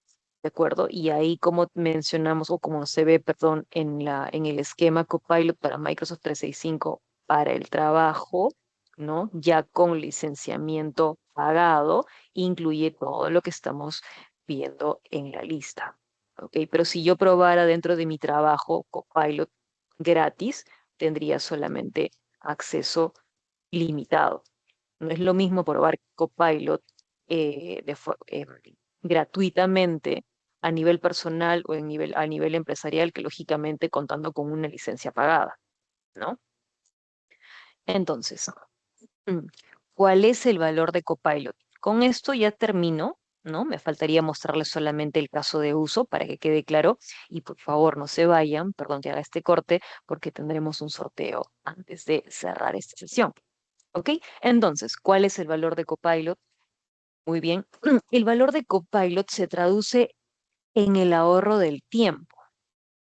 ¿de acuerdo? Y ahí, como mencionamos, o como se ve, perdón, en el esquema Copilot para Microsoft 365 para el trabajo, ¿no? Ya con licenciamiento pagado, incluye todo lo que estamos viendo en la lista. ¿Ok? Pero si yo probara dentro de mi trabajo Copilot gratis, tendría solamente acceso limitado. No es lo mismo probar Copilot, gratuitamente a nivel personal o a nivel empresarial, que lógicamente contando con una licencia pagada, ¿no? Entonces, mm, ¿cuál es el valor de Copilot? Con esto ya termino, ¿no? Me faltaría mostrarles solamente el caso de uso para que quede claro. Y por favor, no se vayan, perdón que haga este corte, porque tendremos un sorteo antes de cerrar esta sesión. ¿Ok? Entonces, ¿cuál es el valor de Copilot? Muy bien. El valor de Copilot se traduce en el ahorro del tiempo.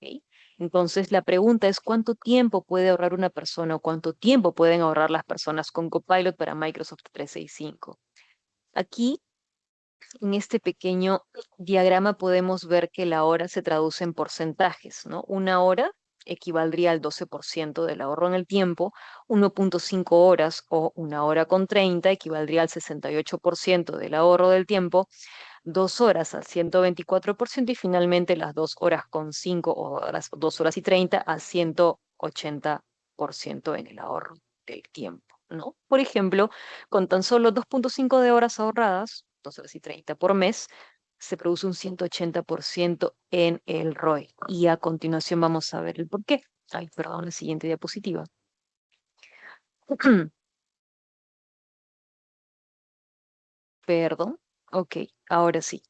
¿Ok? Entonces, la pregunta es cuánto tiempo puede ahorrar una persona o cuánto tiempo pueden ahorrar las personas con Copilot para Microsoft 365. Aquí, en este pequeño diagrama, podemos ver que la hora se traduce en porcentajes, ¿no? Una hora equivaldría al 12% del ahorro en el tiempo, 1,5 horas o 1 hora con 30 equivaldría al 68% del ahorro del tiempo, 2 horas al 124% y finalmente las 2 horas con 5 horas, 2 horas y 30 a 180% en el ahorro del tiempo, ¿no? Por ejemplo, con tan solo 2,5 de horas ahorradas, 2 horas y 30 por mes, se produce un 180% en el ROI. Y a continuación vamos a ver el por qué. Ay, perdón, la siguiente diapositiva. Perdón. Ok, ahora sí.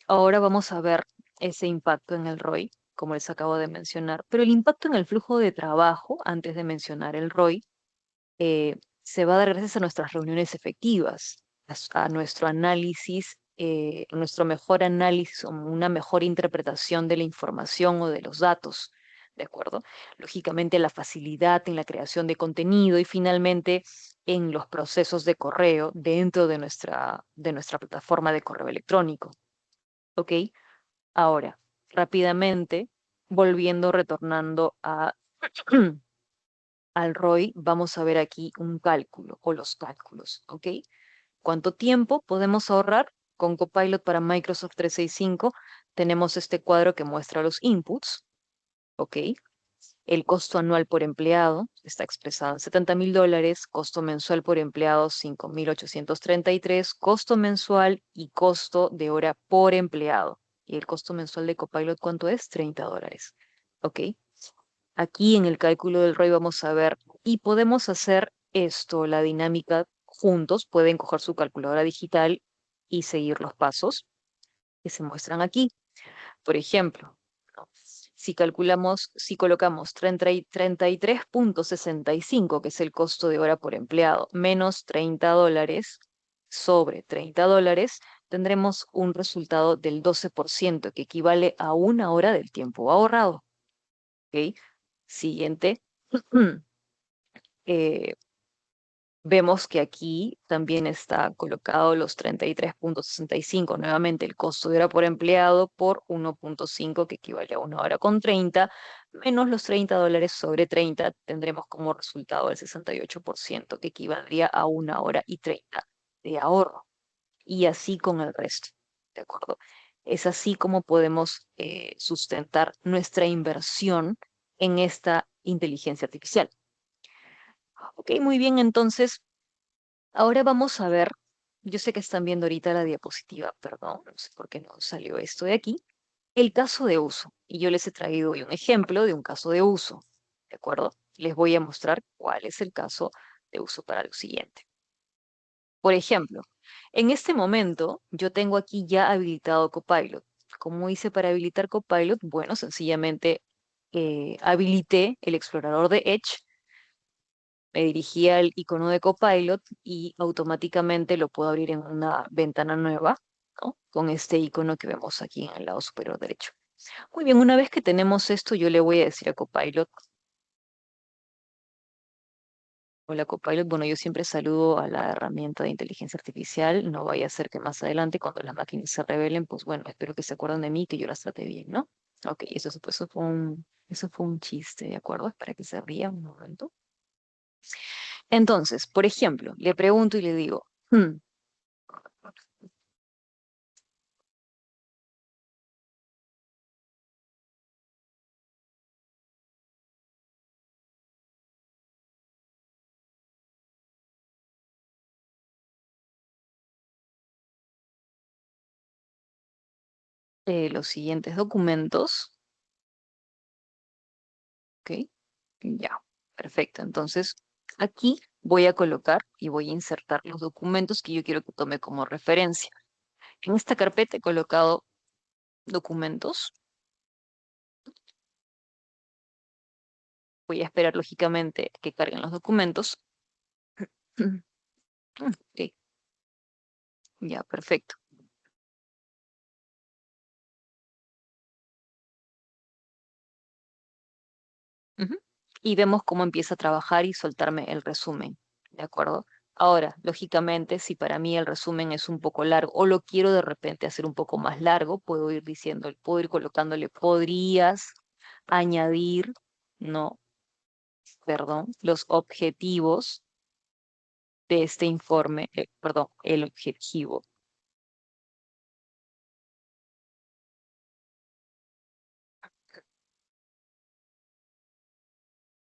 Ahora vamos a ver ese impacto en el ROI, como les acabo de mencionar, pero el impacto en el flujo de trabajo, antes de mencionar el ROI, se va a dar gracias a nuestras reuniones efectivas, a nuestro análisis, nuestro mejor análisis o una mejor interpretación de la información o de los datos, ¿de acuerdo? Lógicamente la facilidad en la creación de contenido y finalmente en los procesos de correo dentro de nuestra plataforma de correo electrónico. ¿Ok? Ahora, rápidamente, volviendo, retornando al ROI, vamos a ver aquí un cálculo o los cálculos, ¿ok? ¿Cuánto tiempo podemos ahorrar con Copilot para Microsoft 365? Tenemos este cuadro que muestra los inputs, ¿ok? El costo anual por empleado está expresado en $70,000, costo mensual por empleado 5,833, costo mensual y costo de hora por empleado. ¿Y el costo mensual de Copilot cuánto es? $30. ¿Ok? Aquí en el cálculo del ROI vamos a ver, y podemos hacer esto, la dinámica juntos, pueden coger su calculadora digital y seguir los pasos que se muestran aquí. Por ejemplo, ¿no? Si colocamos 33,65, que es el costo de hora por empleado, menos $30 sobre $30, tendremos un resultado del 12%, que equivale a 1 hora del tiempo ahorrado. ¿Ok? Siguiente eh, vemos que aquí también está colocado los 33,65. Nuevamente, el costo de hora por empleado por 1,5, que equivale a 1 hora con 30, menos los $30 sobre 30, tendremos como resultado el 68%, que equivaldría a 1 hora y 30 de ahorro. Y así con el resto, ¿de acuerdo? Es así como podemos sustentar nuestra inversión en esta inteligencia artificial. Ok, muy bien, entonces ahora vamos a ver, yo sé que están viendo ahorita la diapositiva, perdón, no sé por qué no salió esto de aquí, el caso de uso. Y yo les he traído hoy un ejemplo de un caso de uso, ¿de acuerdo? Les voy a mostrar cuál es el caso de uso para lo siguiente. Por ejemplo, en este momento yo tengo aquí ya habilitado Copilot. ¿Cómo hice para habilitar Copilot? Bueno, sencillamente habilité el explorador de Edge, me dirigí al icono de Copilot y automáticamente lo puedo abrir en una ventana nueva, ¿no? Con este icono que vemos aquí en el lado superior derecho. Muy bien, una vez que tenemos esto, yo le voy a decir a Copilot, hola Copilot, bueno, yo siempre saludo a la herramienta de inteligencia artificial, no vaya a ser que más adelante cuando las máquinas se rebelen, pues bueno, espero que se acuerden de mí, que yo las trate bien, ¿no? Ok, eso fue un chiste, ¿de acuerdo? Es para que se ría un momento. Entonces, por ejemplo, le pregunto y le digo, los siguientes documentos, ¿ok? Ya, perfecto. Entonces, aquí voy a colocar y voy a insertar los documentos que yo quiero que tome como referencia. En esta carpeta he colocado documentos. Voy a esperar, lógicamente, que carguen los documentos. Ok, ya, perfecto. Ujú. Y vemos cómo empieza a trabajar y soltarme el resumen, ¿de acuerdo? Ahora, lógicamente, si para mí el resumen es un poco largo o lo quiero de repente hacer un poco más largo, puedo ir diciendo, puedo ir colocándole, podrías añadir, no, perdón, los objetivos de este informe, perdón, el objetivo.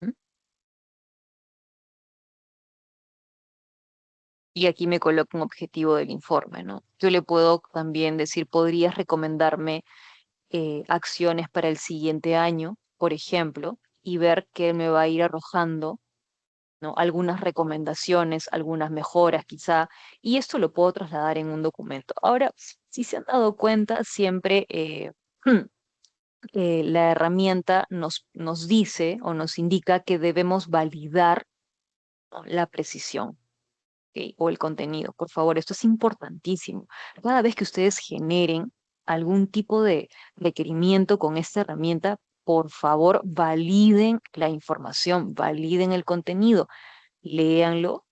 ¿Mm? Y aquí me coloco un objetivo del informe, ¿no? Yo le puedo también decir, podrías recomendarme acciones para el siguiente año, por ejemplo, y ver qué me va a ir arrojando, ¿no? Algunas recomendaciones, algunas mejoras quizá, y esto lo puedo trasladar en un documento. Ahora, si se han dado cuenta, siempre la herramienta nos dice o nos indica que debemos validar, ¿no? La precisión. ¿Ok? O el contenido. Por favor, esto es importantísimo. Cada vez que ustedes generen algún tipo de requerimiento con esta herramienta, por favor, validen la información, validen el contenido, léanlo,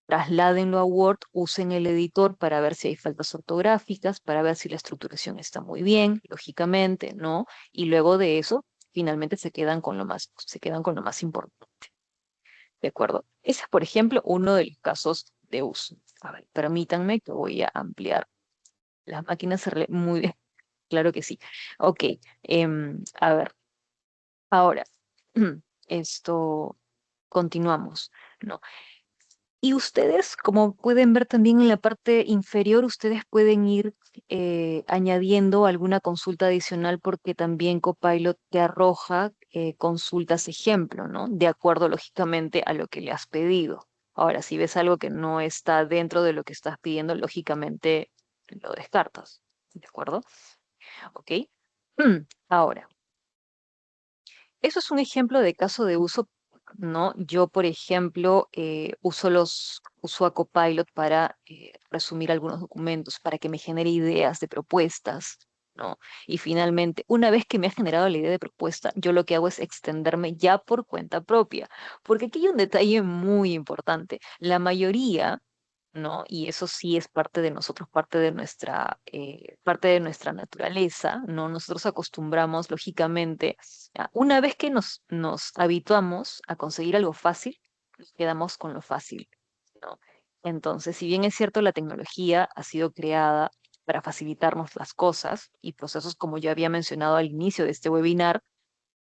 trasládenlo a Word, usen el editor para ver si hay faltas ortográficas, para ver si la estructuración está muy bien, lógicamente, ¿no? Y luego de eso, finalmente se quedan con lo más importante. ¿De acuerdo? Ese es, por ejemplo, uno de los casos de uso. A ver, permítanme que voy a ampliar. Las máquinas se muy bien. Claro que sí. Ok. A ver, ahora, esto, continuamos, ¿no? Y ustedes, como pueden ver también en la parte inferior, ustedes pueden ir añadiendo alguna consulta adicional porque también Copilot te arroja consultas ejemplo, ¿no? De acuerdo, lógicamente, a lo que le has pedido. Ahora, si ves algo que no está dentro de lo que estás pidiendo, lógicamente lo descartas. ¿De acuerdo? ¿Ok? Ahora. Eso es un ejemplo de caso de uso, ¿no? Yo, por ejemplo, uso a Copilot para resumir algunos documentos, para que me genere ideas de propuestas, ¿no? Y finalmente, una vez que me ha generado la idea de propuesta, yo lo que hago es extenderme ya por cuenta propia, porque aquí hay un detalle muy importante. La mayoría, ¿no? Y eso sí es parte de nosotros, parte de nuestra naturaleza, ¿no? Nosotros acostumbramos, lógicamente, una vez que nos habituamos a conseguir algo fácil, nos quedamos con lo fácil, ¿no? Entonces, si bien es cierto, la tecnología ha sido creada para facilitarnos las cosas y procesos, como ya había mencionado al inicio de este webinar,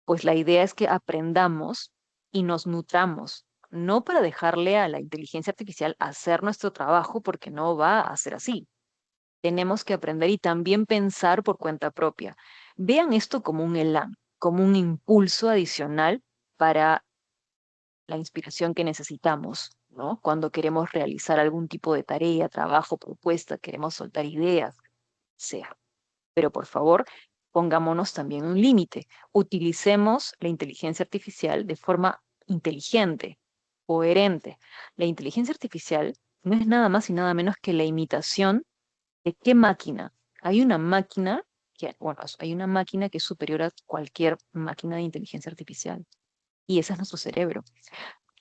pues la idea es que aprendamos y nos nutramos, no para dejarle a la inteligencia artificial hacer nuestro trabajo, porque no va a ser así. Tenemos que aprender y también pensar por cuenta propia. Vean esto como un elan, como un impulso adicional para la inspiración que necesitamos, ¿no? Cuando queremos realizar algún tipo de tarea, trabajo, propuesta, queremos soltar ideas, sea. Pero por favor, pongámonos también un límite. Utilicemos la inteligencia artificial de forma inteligente, coherente. La inteligencia artificial no es nada más y nada menos que la imitación de qué máquina. Hay una máquina bueno, hay una máquina que es superior a cualquier máquina de inteligencia artificial, y ese es nuestro cerebro.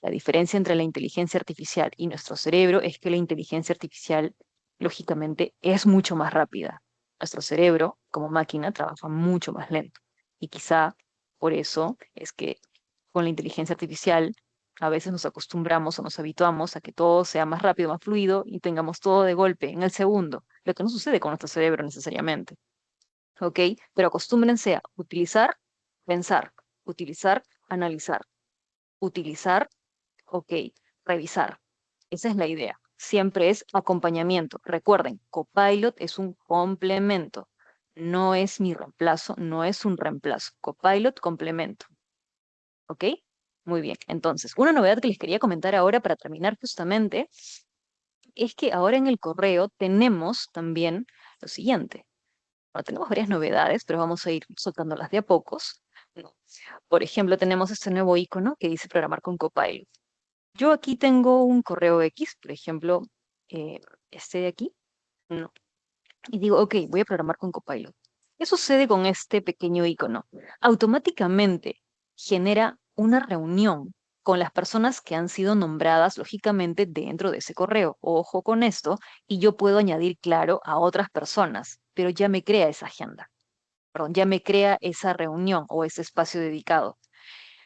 La diferencia entre la inteligencia artificial y nuestro cerebro es que la inteligencia artificial, lógicamente, es mucho más rápida. Nuestro cerebro, como máquina, trabaja mucho más lento. Y quizá por eso es que con la inteligencia artificial a veces nos acostumbramos o nos habituamos a que todo sea más rápido, más fluido y tengamos todo de golpe en el segundo, lo que no sucede con nuestro cerebro necesariamente. ¿Ok? Pero acostúmbrense a utilizar, pensar, utilizar, analizar, utilizar. Ok, revisar. Esa es la idea. Siempre es acompañamiento. Recuerden, Copilot es un complemento. No es mi reemplazo, no es un reemplazo. Copilot, complemento. ¿Ok? Muy bien. Entonces, una novedad que les quería comentar ahora para terminar justamente es que ahora en el correo tenemos también lo siguiente. Bueno, tenemos varias novedades, pero vamos a ir soltándolas de a pocos, ¿no? Por ejemplo, tenemos este nuevo icono que dice programar con Copilot. Yo aquí tengo un correo X, por ejemplo, eh, este de aquí, no, y digo, ok, voy a programar con Copilot. ¿Qué sucede con este pequeño icono? Automáticamente genera una reunión con las personas que han sido nombradas, lógicamente, dentro de ese correo. Ojo con esto, y yo puedo añadir, claro, a otras personas, pero ya me crea esa agenda, perdón, ya me crea esa reunión o ese espacio dedicado.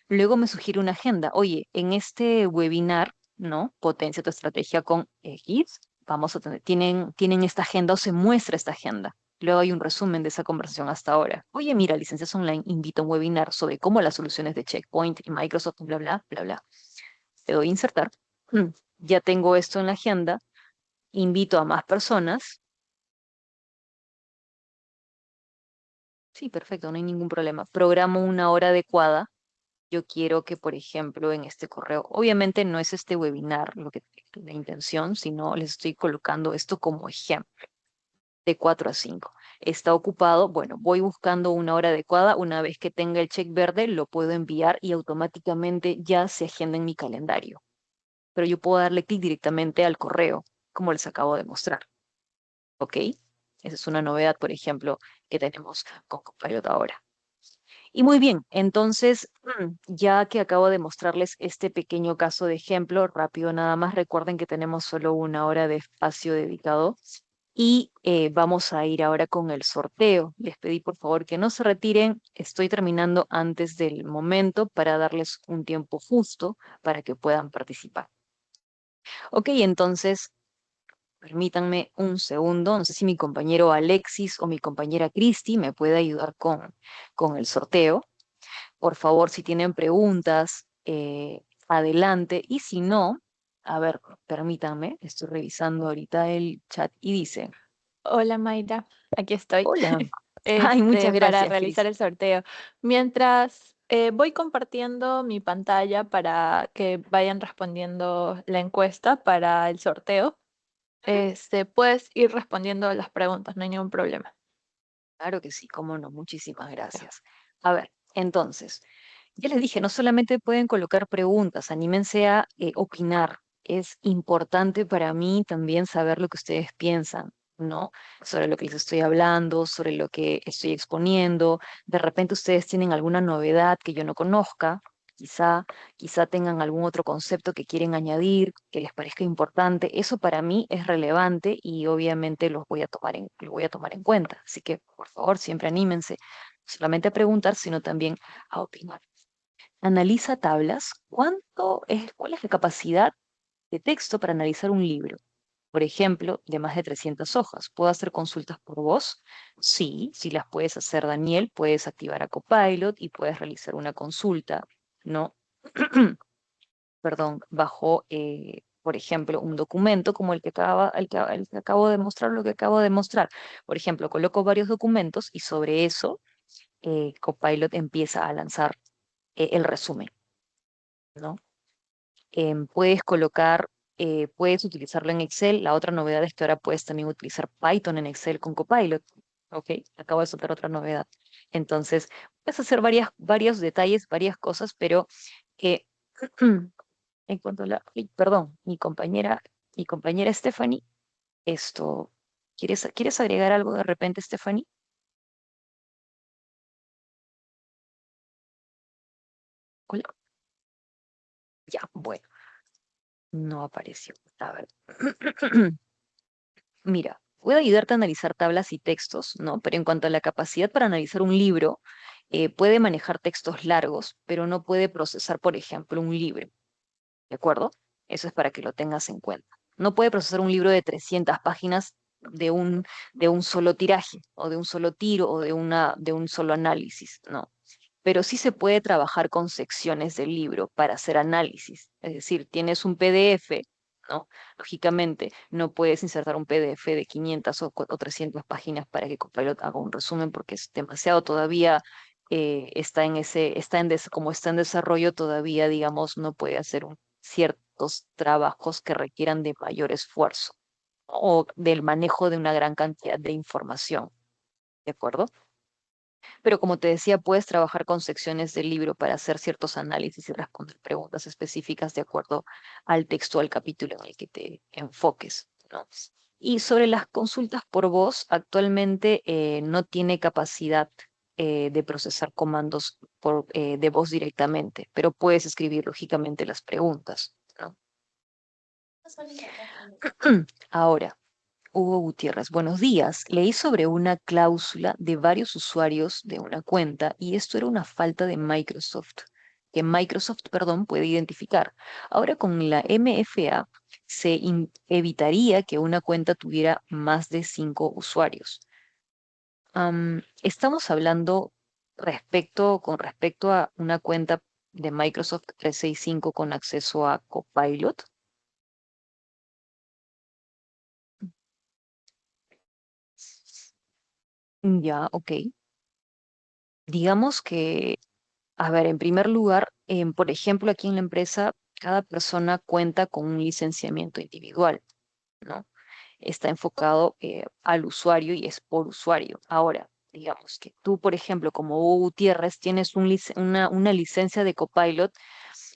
Luego me sugiere una agenda. Oye, en este webinar, ¿no? Potencia tu estrategia con X. Vamos a tener, tienen esta agenda o se muestra esta agenda. Luego hay un resumen de esa conversación hasta ahora. Oye, mira, Licencias Online invita a un webinar sobre cómo las soluciones de Checkpoint y Microsoft, bla, bla, bla, bla. Le doy a insertar. Ya tengo esto en la agenda. Invito a más personas. Sí, perfecto, no hay ningún problema. Programo una hora adecuada. Yo quiero que, por ejemplo, en este correo, obviamente no es este webinar la intención, sino les estoy colocando esto como ejemplo, de 4 a 5. Está ocupado, bueno, voy buscando una hora adecuada. Una vez que tenga el check verde, lo puedo enviar y automáticamente ya se agenda en mi calendario. Pero yo puedo darle clic directamente al correo, como les acabo de mostrar. ¿Ok? Esa es una novedad, por ejemplo, que tenemos con Copilot ahora. Y muy bien, entonces, ya que acabo de mostrarles este pequeño caso de ejemplo, rápido nada más, recuerden que tenemos solo una hora de espacio dedicado y vamos a ir ahora con el sorteo. Les pedí por favor que no se retiren, estoy terminando antes del momento para darles un tiempo justo para que puedan participar. Ok, entonces, permítanme un segundo, no sé si mi compañero Alexis o mi compañera Cristi me puede ayudar con el sorteo. Por favor, si tienen preguntas, adelante. Y si no, a ver, permítanme, estoy revisando ahorita el chat y dice, Hola Mayra, aquí estoy hola. Ay, muchas para gracias, realizar Cris. el sorteo. Mientras voy compartiendo mi pantalla para que vayan respondiendo la encuesta para el sorteo, puedes ir respondiendo las preguntas, no hay ningún problema. Claro que sí, cómo no, muchísimas gracias. A ver, entonces, ya les dije, no solamente pueden colocar preguntas, anímense a opinar. Es importante para mí también saber lo que ustedes piensan. ¿no? Sobre lo que les estoy hablando, sobre lo que estoy exponiendo. De repente ustedes tienen alguna novedad que yo no conozca, quizá, quizá tengan algún otro concepto que quieren añadir, que les parezca importante. Eso para mí es relevante y obviamente lo voy a tomar en cuenta. Así que, por favor, siempre anímense, no solamente a preguntar, sino también a opinar. Analiza tablas. ¿Cuál es la capacidad de texto para analizar un libro? Por ejemplo, de más de 300 hojas. ¿Puedo hacer consultas por voz? Sí, si las puedes hacer, Daniel, puedes activar a Copilot y puedes realizar una consulta, ¿no? Perdón, bajo, por ejemplo, un documento como el que acabo de mostrar, lo que acabo de mostrar. Por ejemplo, coloco varios documentos y sobre eso Copilot empieza a lanzar el resumen, ¿no? Puedes utilizarlo en Excel. La otra novedad es que ahora puedes también utilizar Python en Excel con Copilot. Ok, acabo de soltar otra novedad. Entonces, puedes hacer varios detalles, varias cosas, pero eh, en cuanto a perdón, mi compañera Stephanie, esto, ¿quieres agregar algo de repente, Stephanie? Hola. Ya, bueno, no apareció. A ver. Mira, puede ayudarte a analizar tablas y textos, ¿no? Pero en cuanto a la capacidad para analizar un libro, puede manejar textos largos, pero no puede procesar, por ejemplo, un libro, ¿de acuerdo? Eso es para que lo tengas en cuenta. No puede procesar un libro de 300 páginas de un solo tiraje, o de un solo tiro, o de un solo análisis, ¿no? Pero sí se puede trabajar con secciones del libro para hacer análisis. Es decir, tienes un PDF, ¿no? Lógicamente, no puedes insertar un PDF de 500 o 300 páginas para que Copilot haga un resumen porque es demasiado todavía. Como está en desarrollo, todavía, digamos, no puede hacer ciertos trabajos que requieran de mayor esfuerzo o del manejo de una gran cantidad de información, ¿de acuerdo? Pero como te decía, puedes trabajar con secciones del libro para hacer ciertos análisis y responder preguntas específicas de acuerdo al texto, al capítulo en el que te enfoques, ¿no? Y sobre las consultas por voz, actualmente no tiene capacidad de procesar comandos de voz directamente, pero puedes escribir lógicamente las preguntas, ¿no? Ahora, Hugo Gutiérrez, buenos días. Leí sobre una cláusula de varios usuarios de una cuenta y esto era una falta de Microsoft, que Microsoft, perdón, puede identificar. Ahora con la MFA evitaría que una cuenta tuviera más de 5 usuarios. Estamos hablando con respecto a una cuenta de Microsoft 365 con acceso a Copilot. Ya, ok. Digamos que, a ver, en primer lugar, por ejemplo, aquí en la empresa, cada persona cuenta con un licenciamiento individual, ¿no? Está enfocado al usuario y es por usuario. Ahora, digamos que tú, por ejemplo, como Hugo Gutiérrez, tienes una licencia de Copilot,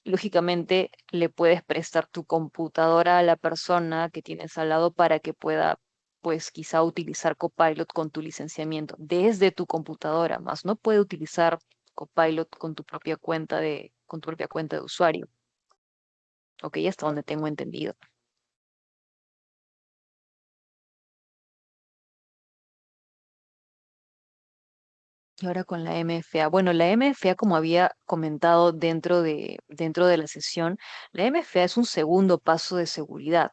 lógicamente le puedes prestar tu computadora a la persona que tienes al lado para que pueda, pues quizá utilizar Copilot con tu licenciamiento desde tu computadora, más no puede utilizar Copilot con tu propia cuenta de usuario. Ok, hasta donde tengo entendido. Y ahora con la MFA. Bueno, la MFA, como había comentado dentro de la sesión, la MFA es un segundo paso de seguridad,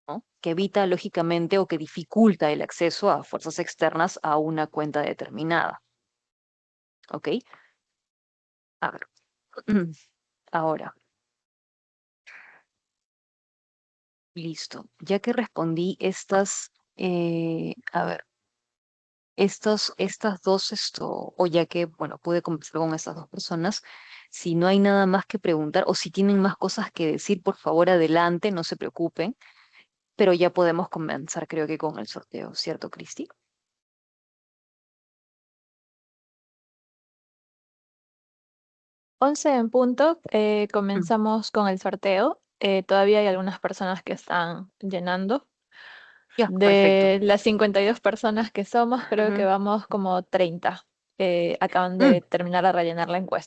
¿no? Que evita lógicamente o que dificulta el acceso a fuerzas externas a una cuenta determinada. ¿Ok? A ver. Ahora, listo. Ya que respondí a ver, estas dos, o ya que, bueno, pude conversar con estas dos personas, si no hay nada más que preguntar o si tienen más cosas que decir, por favor, adelante, no se preocupen, pero ya podemos comenzar, creo que con el sorteo, ¿cierto, Cristi? 11 en punto, Mm. comenzamos con el sorteo. Todavía hay algunas personas que están llenando. Ya, perfecto. De las 52 personas que somos, creo que Ujú. vamos como 30 que acaban Mm, de terminar de rellenar la encuesta.